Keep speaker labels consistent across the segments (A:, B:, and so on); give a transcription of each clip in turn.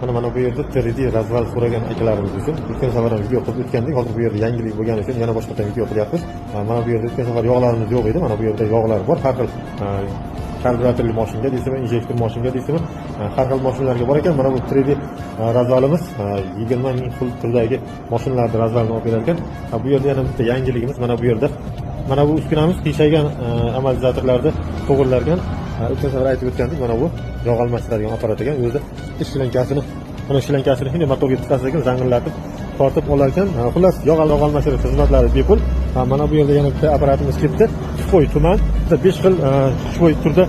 A: Mana bu yerda 3D razval so'ragan akalarimiz uchun o'tgan safar ham video qilib o'tgandik. Hozir bu yerda yangilik bo'lgani uchun yana boshqacha video qilyapmiz. Mana bu yerda o'tgan safar yog'larimiz yo'q edi. Mana bu yerda yog'lar bor. Har xil karburatorli mashinaga deysizmi, injektor mashinaga deysizmi, har xil mashinalarga bor ekan. Mana bu 3D razvalimiz 20 ming pul turdagi mashinalarni razvalini olib berar ekan. Bu yerda yana bitta yangiligimiz mana bu yerda. Mana bu uskunamiz qiyshaygan amortizatorlarni to'g'rilargan. O'tgan safar aytib o'tgandik. Mana bu yog' almashtiradigan apparat ekan. O'zi shlenkasini, mana shlenkasini shunday motorga tiqasiz ekan, zangillatib tortib olar ekan. Xullas, yog' almashtirish xizmatlari bepul. Mana bu yerda yana bitta apparatimiz ketdi. Xushbo'y tuman, 5 xil xushbo'y turda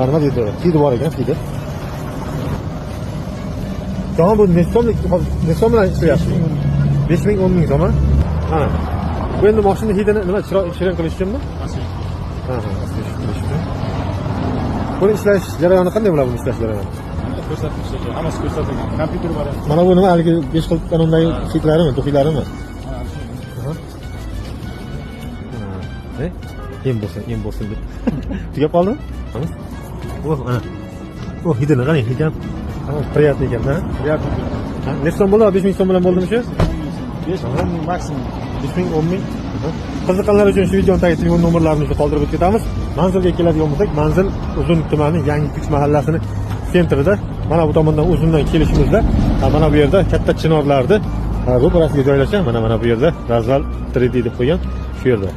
A: nima deydi, hidi bor ekan, hidi. Tamam, bu ne so'm bilan ishlayapti? 5 ming, 10 ming so'm. Mana. Bu endi mashina hidini nima shirin qilish uchunmi? Buni ishlash jarayoni qanday bo'ladi, buni ishlash jarayoni?
B: Ko'rsatib, hammasi ko'rsatilgan. Kompyuter bor.
A: Mana bu nima, haligi 5 xil qanondagi shitlarimi, to'qiylarimi? Em bo'lsin deb. Tugab qoldimi? Ana. Hidini qarang, hid ham. Приятный ekan-da.
B: Приятный.
A: Necha so'm bo'ladi? 5 ming so'm bilan bo'ldimi shu?
B: 5 ming maksimum.
A: 5 ming, 10 ming. Qiziqqanlar uchun shu videoning tagiga telefon nomerlarini qoldirib o'tib ketamiz. Manzilga keladigan bo'lsak, manzil Uzun tumani Yangi Kuch mahallasini sentrida, mana bu tomondan Uzundan kelishimizda, mana bu yerda katta chinorlarni ro'parasiga joylashgan. Mana bu yerda razval 3D deb qo'ygan, shu yerda.